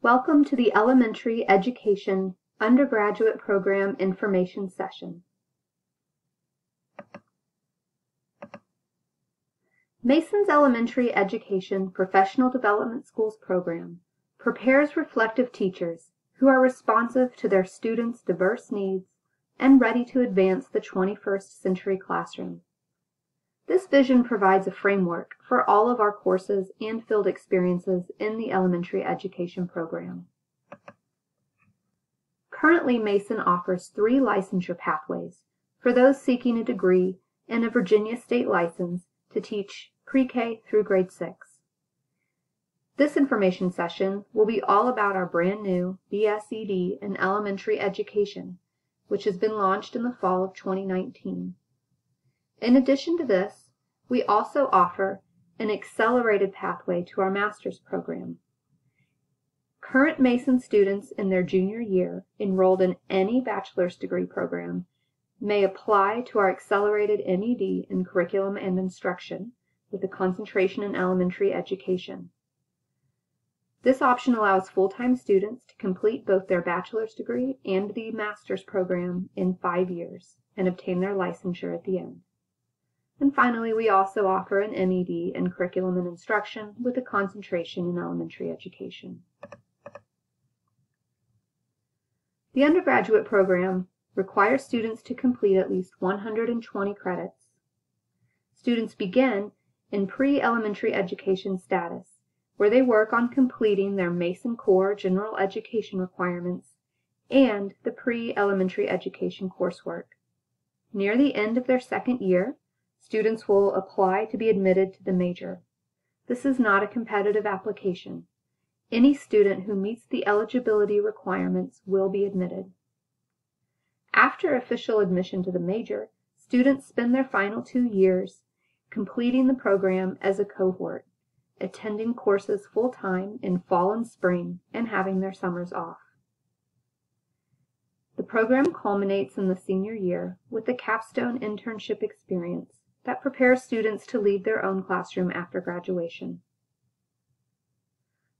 Welcome to the Elementary Education Undergraduate Program Information Session. Mason's Elementary Education Professional Development Schools program prepares reflective teachers who are responsive to their students' diverse needs and ready to advance the 21st century classroom. This vision provides a framework for all of our courses and field experiences in the elementary education program. Currently, Mason offers 3 licensure pathways for those seeking a degree and a Virginia state license to teach pre-K through grade 6. This information session will be all about our brand new BSEd in elementary education, which has been launched in the fall of 2019. In addition to this, we also offer an accelerated pathway to our master's program. Current Mason students in their junior year enrolled in any bachelor's degree program may apply to our accelerated MEd in curriculum and instruction with a concentration in elementary education. This option allows full-time students to complete both their bachelor's degree and the master's program in 5 years and obtain their licensure at the end. And finally, we also offer an MEd in curriculum and instruction with a concentration in elementary education. The undergraduate program requires students to complete at least 120 credits. Students begin in pre-elementary education status, where they work on completing their Mason Core general education requirements and the pre-elementary education coursework. Near the end of their second year, students will apply to be admitted to the major. This is not a competitive application. Any student who meets the eligibility requirements will be admitted. After official admission to the major, students spend their final 2 years completing the program as a cohort, attending courses full-time in fall and spring, and having their summers off. The program culminates in the senior year with a capstone internship experience that prepares students to lead their own classroom after graduation.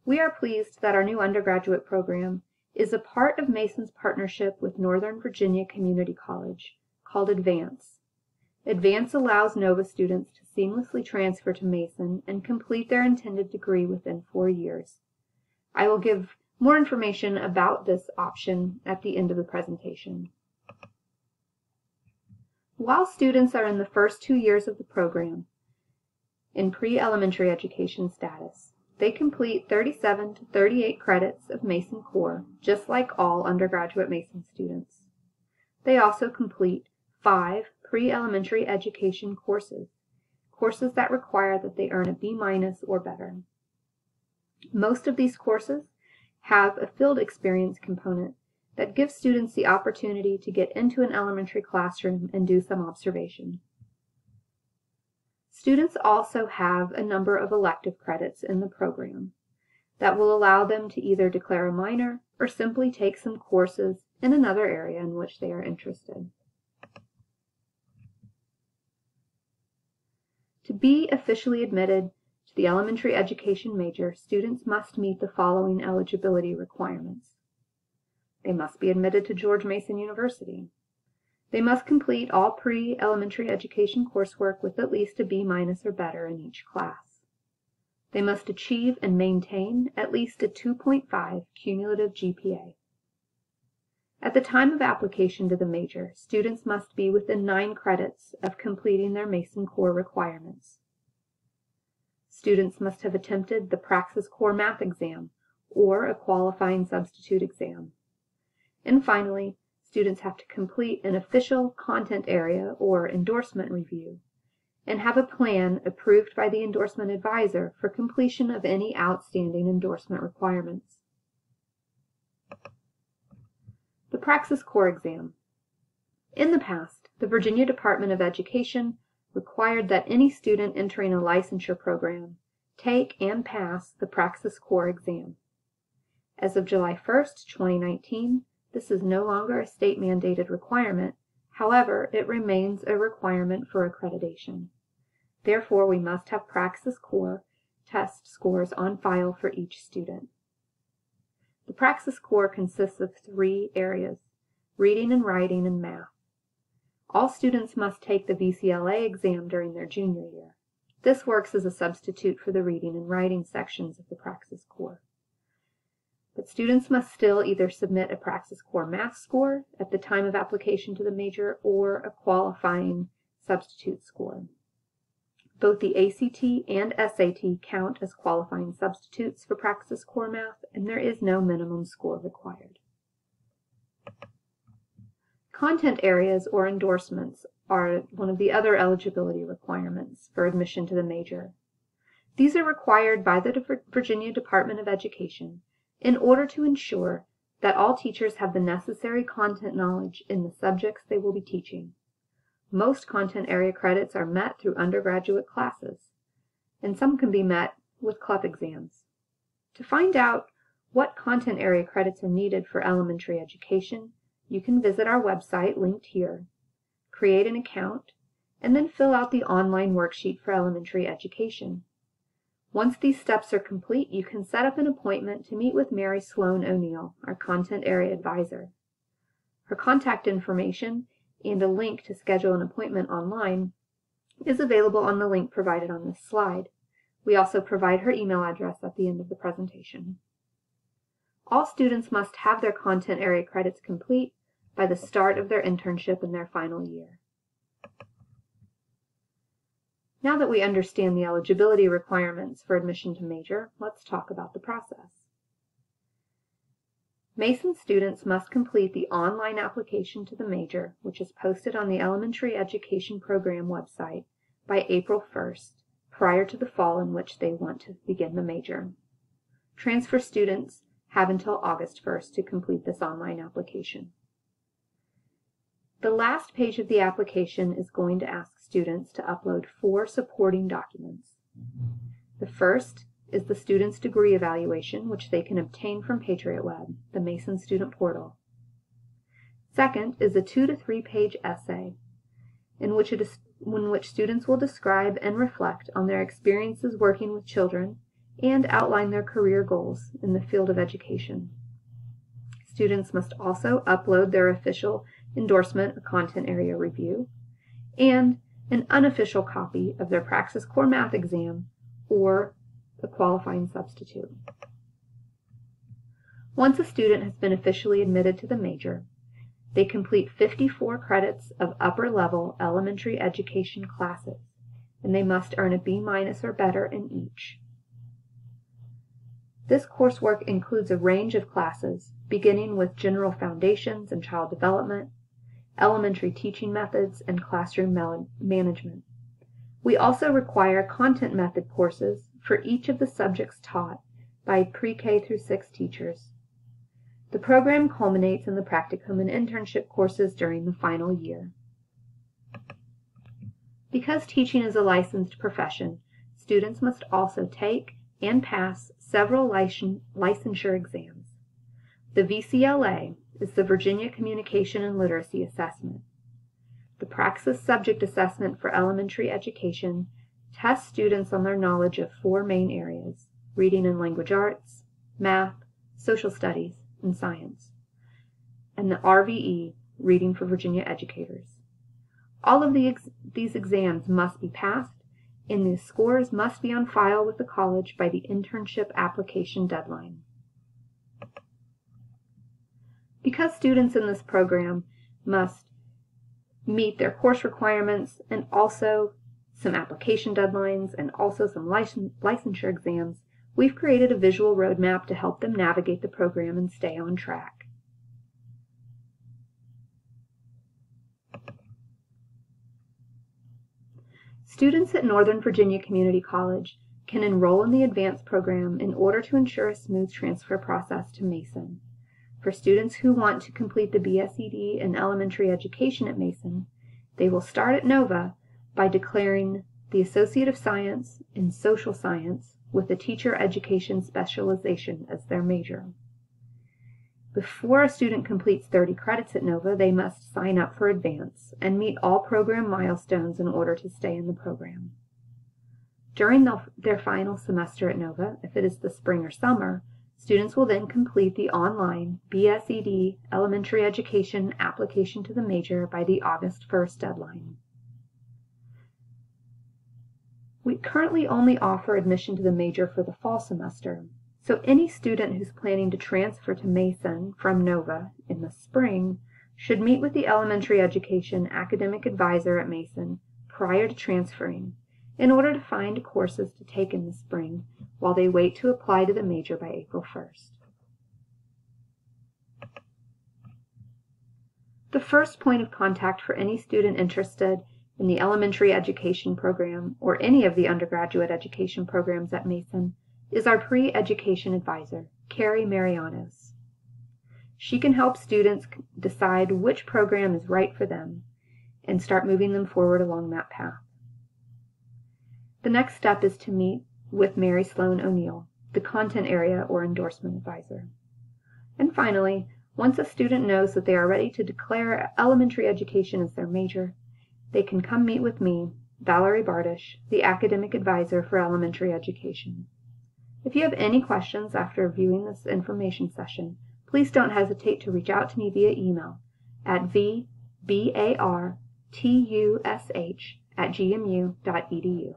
We are pleased that our new undergraduate program is a part of Mason's partnership with Northern Virginia Community College called Advance. Advance allows NOVA students to seamlessly transfer to Mason and complete their intended degree within 4 years. I will give more information about this option at the end of the presentation. While students are in the first 2 years of the program, in pre-elementary education status, they complete 37 to 38 credits of Mason Core, just like all undergraduate Mason students. They also complete 5 pre-elementary education courses that require that they earn a B- or better. Most of these courses have a field experience component that gives students the opportunity to get into an elementary classroom and do some observation. Students also have a number of elective credits in the program that will allow them to either declare a minor or simply take some courses in another area in which they are interested. To be officially admitted to the elementary education major, students must meet the following eligibility requirements. They must be admitted to George Mason University. They must complete all pre-elementary education coursework with at least a B- or better in each class. They must achieve and maintain at least a 2.5 cumulative GPA. At the time of application to the major, students must be within 9 credits of completing their Mason Core requirements. Students must have attempted the Praxis Core Math exam or a qualifying substitute exam. And finally, students have to complete an official content area or endorsement review and have a plan approved by the endorsement advisor for completion of any outstanding endorsement requirements. The Praxis Core exam. In the past, the Virginia Department of Education required that any student entering a licensure program take and pass the Praxis Core exam. As of July 1st, 2019, this is no longer a state-mandated requirement. However, it remains a requirement for accreditation. Therefore, we must have Praxis Core test scores on file for each student. The Praxis Core consists of 3 areas: reading and writing and math. All students must take the BCLA exam during their junior year. This works as a substitute for the reading and writing sections of the Praxis Core. But students must still either submit a Praxis Core math score at the time of application to the major or a qualifying substitute score. Both the ACT and SAT count as qualifying substitutes for Praxis Core math, and there is no minimum score required. Content areas or endorsements are one of the other eligibility requirements for admission to the major. These are required by the Virginia Department of Education in order to ensure that all teachers have the necessary content knowledge in the subjects they will be teaching. Most content area credits are met through undergraduate classes, and some can be met with CLEP exams. To find out what content area credits are needed for elementary education, you can visit our website linked here, create an account, and then fill out the online worksheet for elementary education. Once these steps are complete, you can set up an appointment to meet with Mary Sloan O'Neill, our content area advisor. Her contact information and a link to schedule an appointment online is available on the link provided on this slide. We also provide her email address at the end of the presentation. All students must have their content area credits complete by the start of their internship in their final year. Now that we understand the eligibility requirements for admission to major, let's talk about the process. Mason students must complete the online application to the major, which is posted on the Elementary Education Program website, by April 1st, prior to the fall in which they want to begin the major. Transfer students have until August 1st to complete this online application. The last page of the application is going to ask students to upload 4 supporting documents. The first is the student's degree evaluation, which they can obtain from Patriot Web, the Mason student portal. Second is a 2 to 3 page essay in which students will describe and reflect on their experiences working with children and outline their career goals in the field of education. Students must also upload their official endorsement, a content area review, and an unofficial copy of their Praxis Core Math exam or a qualifying substitute. Once a student has been officially admitted to the major, they complete 54 credits of upper-level elementary education classes, and they must earn a B- or better in each. This coursework includes a range of classes, beginning with General Foundations and Child Development, Elementary Teaching Methods, and Classroom Management. We also require content method courses for each of the subjects taught by pre-K through 6 teachers. The program culminates in the practicum and internship courses during the final year. Because teaching is a licensed profession, students must also take and pass several licensure exams. The VCLA is the Virginia Communication and Literacy Assessment. The Praxis Subject Assessment for Elementary Education tests students on their knowledge of 4 main areas: reading and language arts, math, social studies, and science, and the RVE, Reading for Virginia Educators. All of these exams must be passed, and the scores must be on file with the college by the internship application deadline. Because students in this program must meet their course requirements and also some application deadlines and also some licensure exams, we've created a visual roadmap to help them navigate the program and stay on track. Students at Northern Virginia Community College can enroll in the advanced program in order to ensure a smooth transfer process to Mason. For students who want to complete the BSEd in elementary education at Mason, they will start at Nova by declaring the Associate of Science in Social Science with a teacher education specialization as their major. Before a student completes 30 credits at Nova, they must sign up for Advance and meet all program milestones in order to stay in the program. During their final semester at Nova, if it is the spring or summer, Students will then complete the online BSEd Elementary Education application to the major by the August 1st deadline. We currently only offer admission to the major for the fall semester, so any student who's planning to transfer to Mason from Nova in the spring should meet with the Elementary Education Academic Advisor at Mason prior to transferring in order to find courses to take in the spring while they wait to apply to the major by April 1st. The first point of contact for any student interested in the elementary education program or any of the undergraduate education programs at Mason is our pre-education advisor, Carrie Marianos. She can help students decide which program is right for them and start moving them forward along that path. The next step is to meet with Mary Sloan O'Neill, the content area or endorsement advisor. And finally, once a student knows that they are ready to declare elementary education as their major, they can come meet with me, Valerie Bardish, the academic advisor for elementary education. If you have any questions after viewing this information session, please don't hesitate to reach out to me via email at vbartush@gmu.edu.